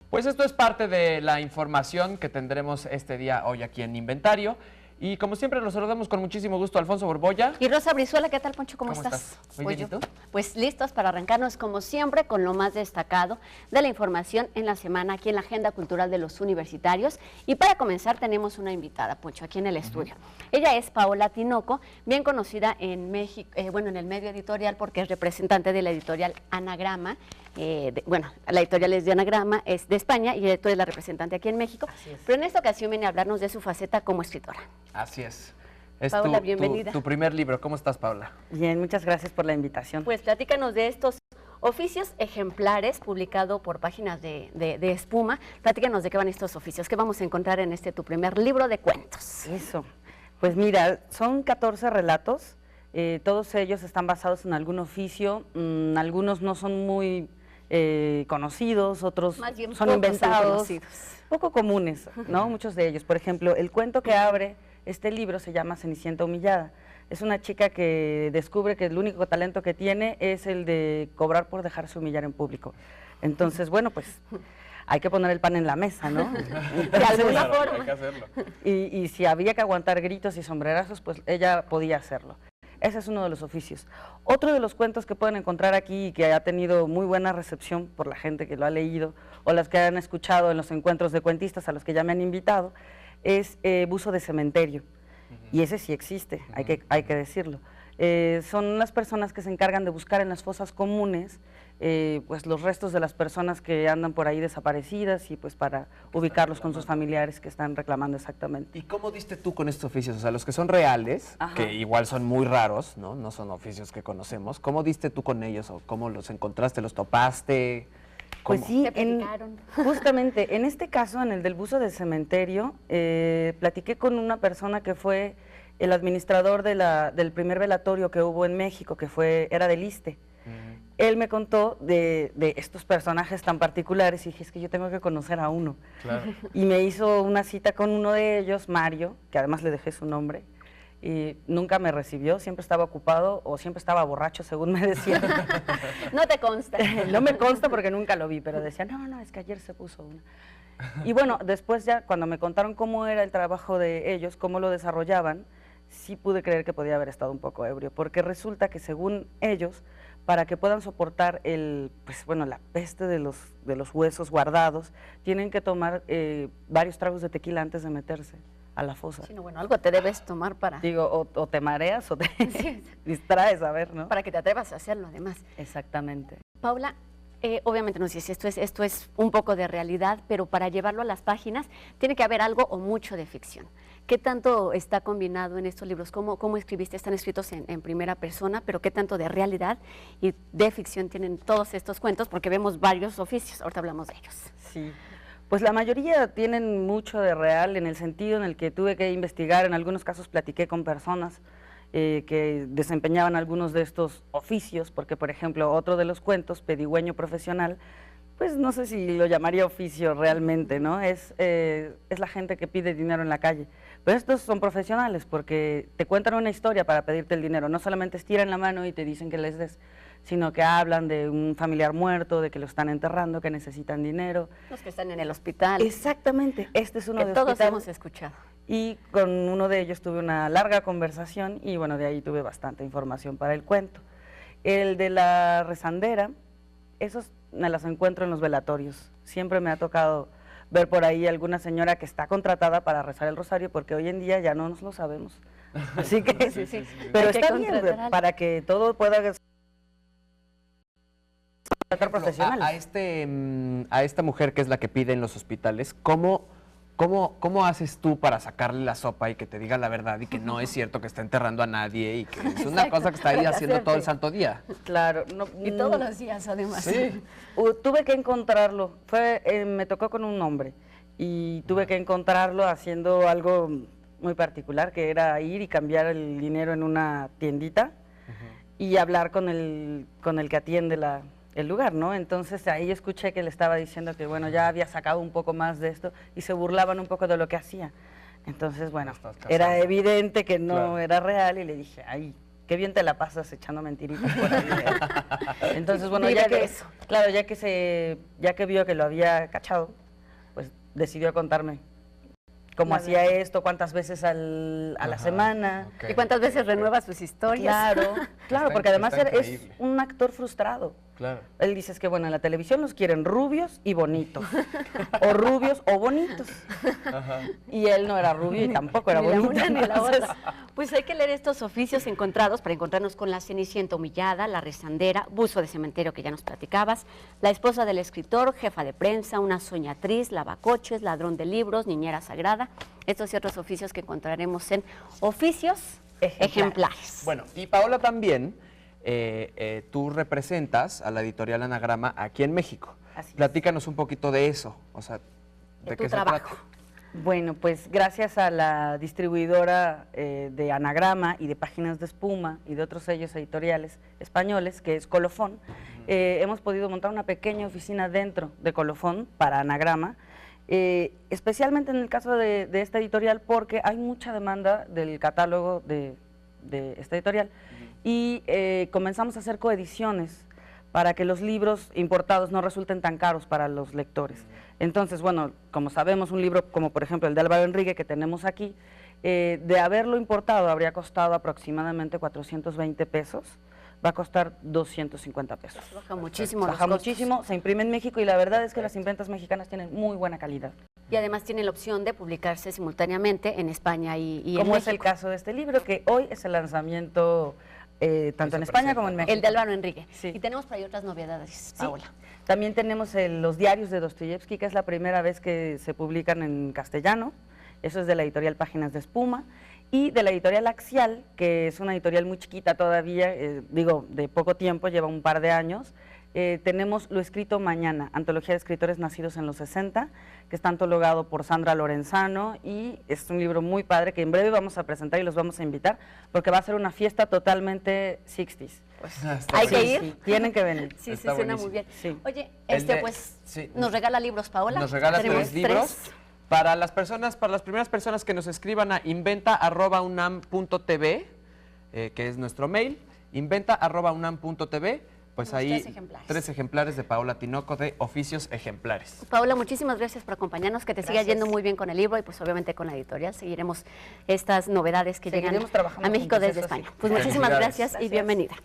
Pues esto es parte de la información que tendremos este día hoy aquí en Inventario. Y como siempre nos saludamos con muchísimo gusto a Alfonso Borbolla. Y Rosa Brizuela, ¿qué tal, Poncho? ¿Cómo estás? Muy bien, ¿y tú? Pues listos para arrancarnos como siempre con lo más destacado de la información en la semana aquí en la Agenda Cultural de los Universitarios. Y para comenzar tenemos una invitada, Poncho, aquí en el estudio. Ella es Paola Tinoco, bien conocida en México, en el medio editorial porque es representante de la editorial Anagrama. La editorial es de Anagrama, es de España y tú eres la representante aquí en México. Pero en esta ocasión viene a hablarnos de su faceta como escritora. Así es. Es Paola, bienvenida. Tu primer libro. ¿Cómo estás, Paola? Bien, muchas gracias por la invitación. Pues platícanos de estos oficios ejemplares publicado por Páginas de Espuma. Platícanos de qué van estos oficios, qué vamos a encontrar en tu primer libro de cuentos. Eso. Pues mira, son 14 relatos, todos ellos están basados en algún oficio, algunos no son muy conocidos, otros Más bien son pocos inventados, son poco comunes, ¿no? Muchos de ellos. Por ejemplo, el cuento que abre este libro se llama Cenicienta Humillada. Es una chica que descubre que el único talento que tiene es el de cobrar por dejarse humillar en público. Entonces, bueno, pues hay que poner el pan en la mesa, ¿no? De alguna forma. Hay que hacerlo. Y si había que aguantar gritos y sombrerazos, pues ella podía hacerlo. Ese es uno de los oficios. Otro de los cuentos que pueden encontrar aquí y que ha tenido muy buena recepción por la gente que lo ha leído o las que han escuchado en los encuentros de cuentistas a los que ya me han invitado, es Buzo de Cementerio. Y ese sí existe, hay que decirlo. Son las personas que se encargan de buscar en las fosas comunes pues los restos de las personas que andan por ahí desaparecidas y pues para ubicarlos con sus familiares que están reclamando exactamente. ¿Y cómo diste tú con estos oficios? O sea, los que son reales, Ajá. que igual son muy raros, ¿no? No son oficios que conocemos. ¿Cómo diste tú con ellos o cómo los encontraste, los topaste? Pues ¿Cómo? sí, Te platicaron. justamente en este caso, en el del buzo de cementerio, platiqué con una persona que fue el administrador del primer velatorio que hubo en México, que era del ISSSTE. Él me contó de estos personajes tan particulares y dije, es que yo tengo que conocer a uno. Claro. Y me hizo una cita con uno de ellos, Mario, que además le dejé su nombre, y nunca me recibió, siempre estaba ocupado o siempre estaba borracho, según me decía. No te consta. No me consta porque nunca lo vi, pero decía, no, es que ayer se puso una. Y bueno, después ya cuando me contaron cómo era el trabajo de ellos, cómo lo desarrollaban, sí pude creer que podía haber estado un poco ebrio, porque resulta que según ellos, para que puedan soportar la peste de los huesos guardados, tienen que tomar varios tragos de tequila antes de meterse a la fosa. Sí, no, algo te debes tomar para... Digo, o te mareas o te Sí, distraes, a ver, ¿no? para que te atrevas a hacerlo, además. Exactamente. Paula, obviamente nos dices, esto es un poco de realidad, pero para llevarlo a las páginas tiene que haber algo o mucho de ficción. ¿Qué tanto está combinado en estos libros? ¿Cómo escribiste? Están escritos en primera persona, pero ¿qué tanto de realidad y de ficción tienen todos estos cuentos? Porque vemos varios oficios, ahorita hablamos de ellos. Sí, pues la mayoría tienen mucho de real en el sentido en el que tuve que investigar, en algunos casos platiqué con personas que desempeñaban algunos de estos oficios, porque por ejemplo otro de los cuentos, Pedigüeño Profesional, pues no sé si lo llamaría oficio realmente, ¿no? Es la gente que pide dinero en la calle. Pero estos son profesionales porque te cuentan una historia para pedirte el dinero. No solamente estiran la mano y te dicen que les des, sino que hablan de un familiar muerto, de que lo están enterrando, que necesitan dinero. Los que están en el hospital. Exactamente, este es uno que de todos hospital. hemos escuchado. Y con uno de ellos tuve una larga conversación y bueno, de ahí tuve bastante información para el cuento. El de la rezandera, esos me las encuentro en los velatorios. Siempre me ha tocado ver por ahí alguna señora que está contratada para rezar el rosario, porque hoy en día ya no nos lo sabemos. Así que, Sí. pero Hay que está bien, contratar para que todo pueda contratar profesionales. A esta mujer que es la que pide en los hospitales, ¿cómo haces tú para sacarle la sopa y que te diga la verdad y que no es cierto que está enterrando a nadie y que es una cosa que está ahí haciendo todo el santo día? Claro. Y todos los días, además. Sí. Tuve que encontrarlo, me tocó con un hombre y tuve que encontrarlo haciendo algo muy particular, que era ir y cambiar el dinero en una tiendita y hablar con el que atiende el lugar, ¿no? Entonces ahí escuché que le estaba diciendo que, bueno, ya había sacado un poco más de esto y se burlaban un poco de lo que hacía. Entonces, bueno, era evidente que no Claro. era real y le dije, ay, qué bien te la pasas echando mentiritas por ahí. Entonces, bueno, Vive ya de que, eso. claro, ya que vio que lo había cachado, pues decidió contarme cómo La hacía verdad. esto, cuántas veces a la semana. Ok. ¿Y cuántas veces renueva sus historias? Claro, claro, Está- porque además está es increíble. un actor frustrado. Claro. Él dice es que, bueno, en la televisión los quieren rubios y bonitos, o rubios o bonitos. Ajá. Y él no era rubio y tampoco era Ni la bonito. una ni la entonces, otra. Pues hay que leer estos oficios encontrados para encontrarnos con la Cenicienta humillada, la rezandera, buzo de cementerio que ya nos platicabas, la esposa del escritor, jefa de prensa, una soñatriz, lavacoches, ladrón de libros, niñera sagrada. Estos y otros oficios que encontraremos en Oficios Ejemplares. Bueno, y Paola también, tú representas a la editorial Anagrama aquí en México. Así es. Platícanos un poquito de eso, o sea, De ¿de tu qué se trabajo. trata? Bueno, pues gracias a la distribuidora de Anagrama y de Páginas de Espuma y de otros sellos editoriales españoles, que es Colofón, hemos podido montar una pequeña oficina dentro de Colofón para Anagrama, especialmente en el caso de esta editorial porque hay mucha demanda del catálogo de esta editorial y comenzamos a hacer coediciones para que los libros importados no resulten tan caros para los lectores. Entonces, bueno, como sabemos, un libro como por ejemplo el de Álvaro Enrique que tenemos aquí, de haberlo importado habría costado aproximadamente 420 pesos, va a costar 250 pesos. Baja muchísimo los Baja costos. muchísimo, se imprime en México y la verdad es que las imprentas mexicanas tienen muy buena calidad. Y además tiene la opción de publicarse simultáneamente en España y en Como es el México. caso de este libro, que hoy es el lanzamiento tanto en se España presenta, como en ¿no? México. El de Álvaro Enrique. Sí. Y tenemos por ahí otras novedades, Sí. Paola. También tenemos los diarios de Dostoyevsky, que es la primera vez que se publican en castellano. Eso es de la editorial Páginas de Espuma. Y de la editorial Axial, que es una editorial muy chiquita todavía, de poco tiempo, lleva un par de años. Tenemos Lo Escrito Mañana, antología de escritores nacidos en los 60, que está antologado por Sandra Lorenzano y es un libro muy padre que en breve vamos a presentar y los vamos a invitar porque va a ser una fiesta totalmente 60s. Está Hay que buenísimo. ir. Sí, tienen que venir. Sí, sí, Está suena buenísimo. muy bien. Sí. Oye, El de- pues, sí. nos regala libros, Paola. Nos regala Tenemos 3 libros. Para las primeras personas que nos escriban a inventa@unam.tv, que es nuestro mail, inventa@unam.tv, pues Tenemos ahí 3 ejemplares. 3 ejemplares de Paola Tinoco de Oficios Ejemplares. Paola, muchísimas gracias por acompañarnos, que te siga Gracias. yendo muy bien con el libro y pues obviamente con la editorial. Seguiremos estas novedades que llegan Seguiremos trabajando a México juntos, desde eso sí. España. Pues muchísimas Felicidades. gracias y Gracias. bienvenida.